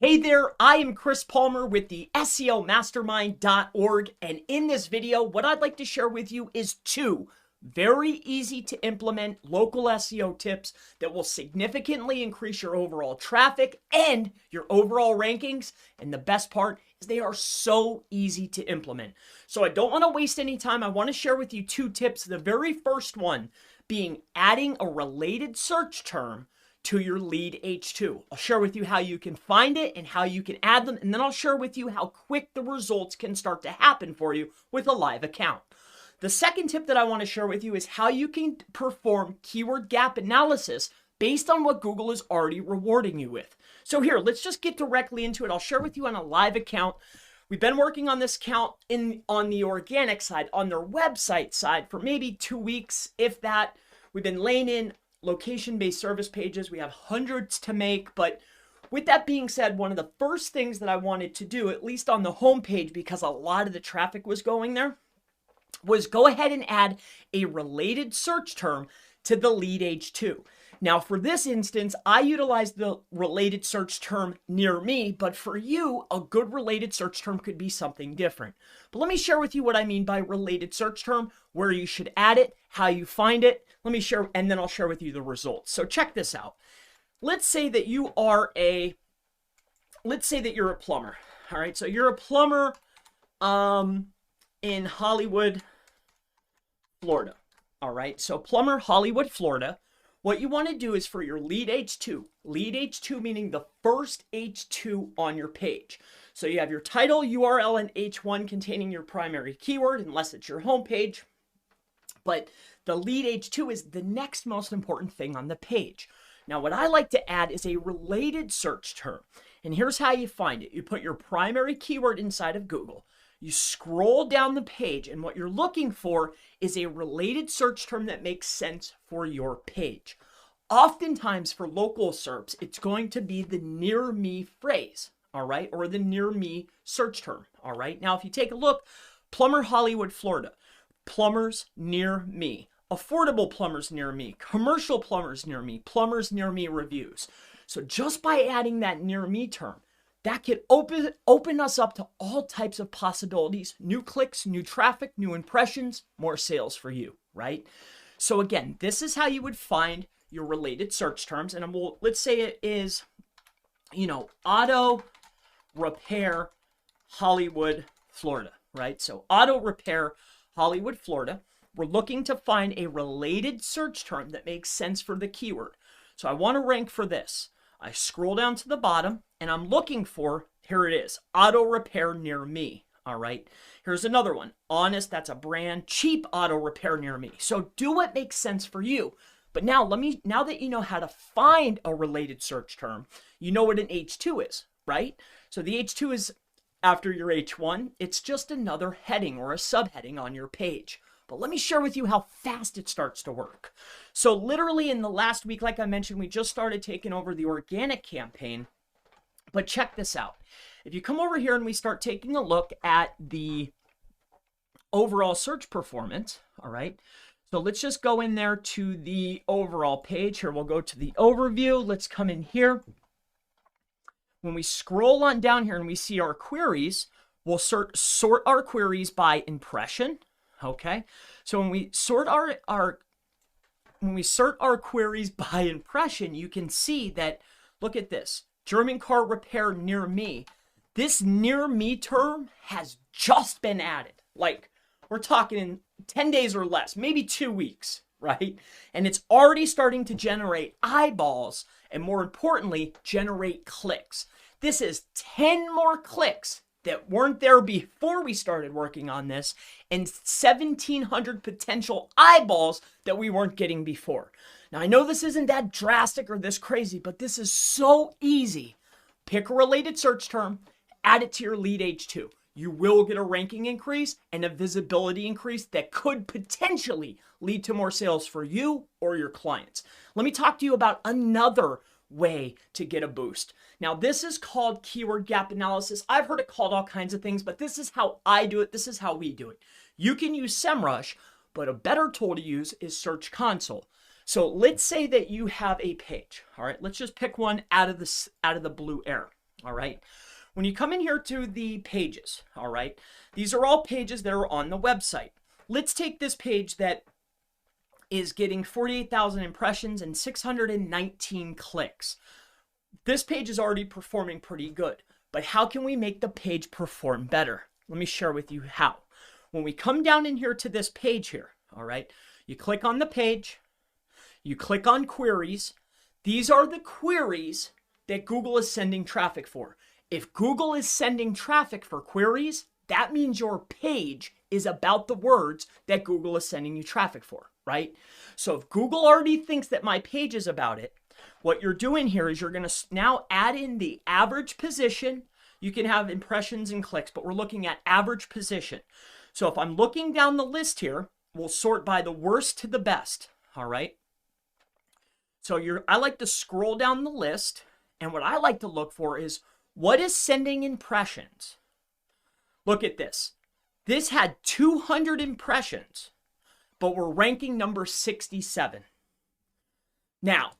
Hey there, I am Chris Palmer with the SEOmastermind.org, and in this video, what I'd like to share with you is two very easy to implement local SEO tips that will significantly increase your overall traffic and your overall rankings. And the best part is they are so easy to implement. So I don't want to waste any time. I want to share with you two tips. The very first one being adding a related search term to your lead H2. I'll share with you how you can find it and how you can add them, and then I'll share with you how quick the results can start to happen for you with a live account. The second tip that I want to share with you is how you can perform keyword gap analysis based on what Google is already rewarding you with. So here, let's just get directly into it. I'll share with you on a live account. We've been working on this account on the organic side, on their website side for maybe 2 weeks, if that. We've been laying in location-based service pages. We have hundreds to make, but with that being said, one of the first things that I wanted to do, at least on the homepage, because a lot of the traffic was going there, was go ahead and add a related search term to the lead H2. Now, for this instance, I utilized the related search term near me, but for you, a good related search term could be something different. But let me share with you what I mean by related search term, where you should add it, how you find it. Let me share, and then I'll share with you the results. So check this out. Let's say that you're a plumber. All right, so you're a plumber in Hollywood, Florida. All right, so plumber, Hollywood, Florida. What you want to do is for your lead H2 meaning the first H2 on your page. So you have your title, URL, and H1 containing your primary keyword, unless it's your homepage. But the lead H2 is the next most important thing on the page. Now, what I like to add is a related search term. And here's how you find it. You put your primary keyword inside of Google. You scroll down the page, and what you're looking for is a related search term that makes sense for your page. Oftentimes for local SERPs, it's going to be the near me phrase, all right, or the near me search term, all right. Now, if you take a look, plumber, Hollywood, Florida, plumbers near me, affordable plumbers near me, commercial plumbers near me, plumbers near me reviews. So just by adding that near me term, that could open us up to all types of possibilities, new clicks, new traffic, new impressions, more sales for you, right? So again, this is how you would find your related search terms. And let's say it is, auto repair, Hollywood, Florida, right? So auto repair, Hollywood, Florida. We're looking to find a related search term that makes sense for the keyword. So I want to rank for this. I scroll down to the bottom and I'm looking for, here it is, auto repair near me. All right. Here's another one. Honest, that's a brand. Cheap auto repair near me. So do what makes sense for you. But now now that you know how to find a related search term, you know what an H2 is, right? So the H2 is after your H1. It's just another heading or a subheading on your page. But let me share with you how fast it starts to work. So literally in the last week, like I mentioned, we just started taking over the organic campaign. But check this out. If you come over here and we start taking a look at the overall search performance, all right? So let's just go in there to the overall page. Here, we'll go to the overview. Let's come in here. When we scroll on down here and we see our queries, we'll sort our queries by impression. Okay, so when we sort our queries by impression, you can see that, look at this, German car repair near me. This near me term has just been added. Like, we're talking in 10 days or less, maybe 2 weeks, right? And it's already starting to generate eyeballs and, more importantly, generate clicks. This is 10 more clicks that weren't there before we started working on this, and 1,700 potential eyeballs that we weren't getting before. Now, I know this isn't that drastic or this crazy, but this is so easy. Pick a related search term, add it to your lead H2. You will get a ranking increase and a visibility increase that could potentially lead to more sales for you or your clients. Let me talk to you about another way to get a boost. Now, this is called keyword gap analysis. I've heard it called all kinds of things, but this is how I do it. This is how we do it. You can use SEMrush, but a better tool to use is Search Console. So let's say that you have a page. All right, let's just pick one out of the blue air. All right. When you come in here to the pages, all right, these are all pages that are on the website. Let's take this page that is getting 48,000 impressions and 619 clicks. This page is already performing pretty good, but how can we make the page perform better? Let me share with you how. When we come down in here to this page here, all right, you click on the page, you click on queries. These are the queries that Google is sending traffic for. If Google is sending traffic for queries, that means your page is about the words that Google is sending you traffic for, right? So if Google already thinks that my page is about it, what you're doing here is you're going to now add in the average position. You can have impressions and clicks, but we're looking at average position. So if I'm looking down the list here, we'll sort by the worst to the best, all right? So I like to scroll down the list, and what I like to look for is what is sending impressions. Look at this. This had 200 impressions, but we're ranking number 67. Now,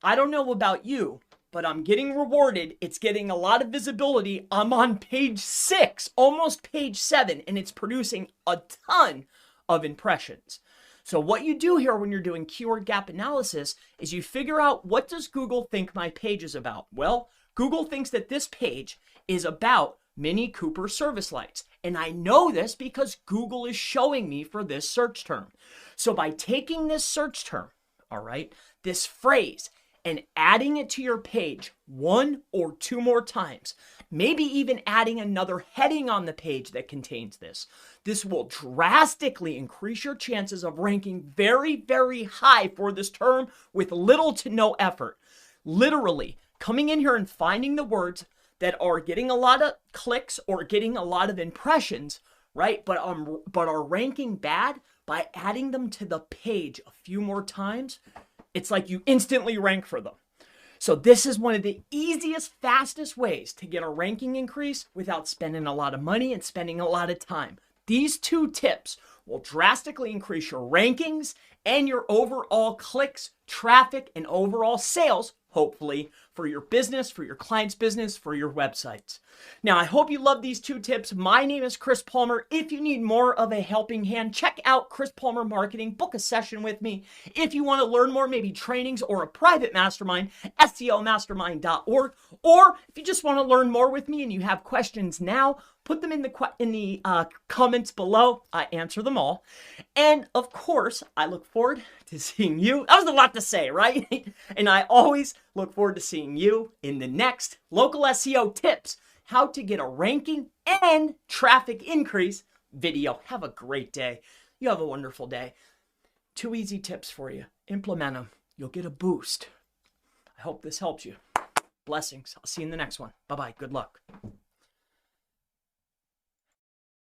I don't know about you, but I'm getting rewarded. It's getting a lot of visibility. I'm on page 6, almost page 7, and it's producing a ton of impressions. So what you do here when you're doing keyword gap analysis is you figure out, what does Google think my page is about? Well, Google thinks that this page is about Mini Cooper service lights. And I know this because Google is showing me for this search term. So by taking this search term, all right, this phrase, and adding it to your page 1 or 2 more times, maybe even adding another heading on the page that contains this, this will drastically increase your chances of ranking very, very high for this term with little to no effort. Literally, coming in here and finding the words that are getting a lot of clicks or getting a lot of impressions, right? But are ranking bad, by adding them to the page a few more times, it's like you instantly rank for them. So this is one of the easiest, fastest ways to get a ranking increase without spending a lot of money and spending a lot of time. These 2 tips will drastically increase your rankings and your overall clicks, traffic, and overall sales, hopefully, for your business, for your client's business, for your websites. Now, I hope you love these 2 tips. My name is Chris Palmer. If you need more of a helping hand, check out Chris Palmer Marketing. Book a session with me. If you want to learn more, maybe trainings or a private mastermind, SEOmastermind.org. Or if you just want to learn more with me and you have questions now, put them in the comments below. I answer them all. And of course, I look forward to seeing you. That was a lot to say, right? And I always look forward to seeing you in the next local SEO tips, how to get a ranking and traffic increase video. Have a great day. You have a wonderful day. 2 easy tips for you. Implement them. You'll get a boost. I hope this helps you. Blessings. I'll see you in the next one. Bye-bye. Good luck.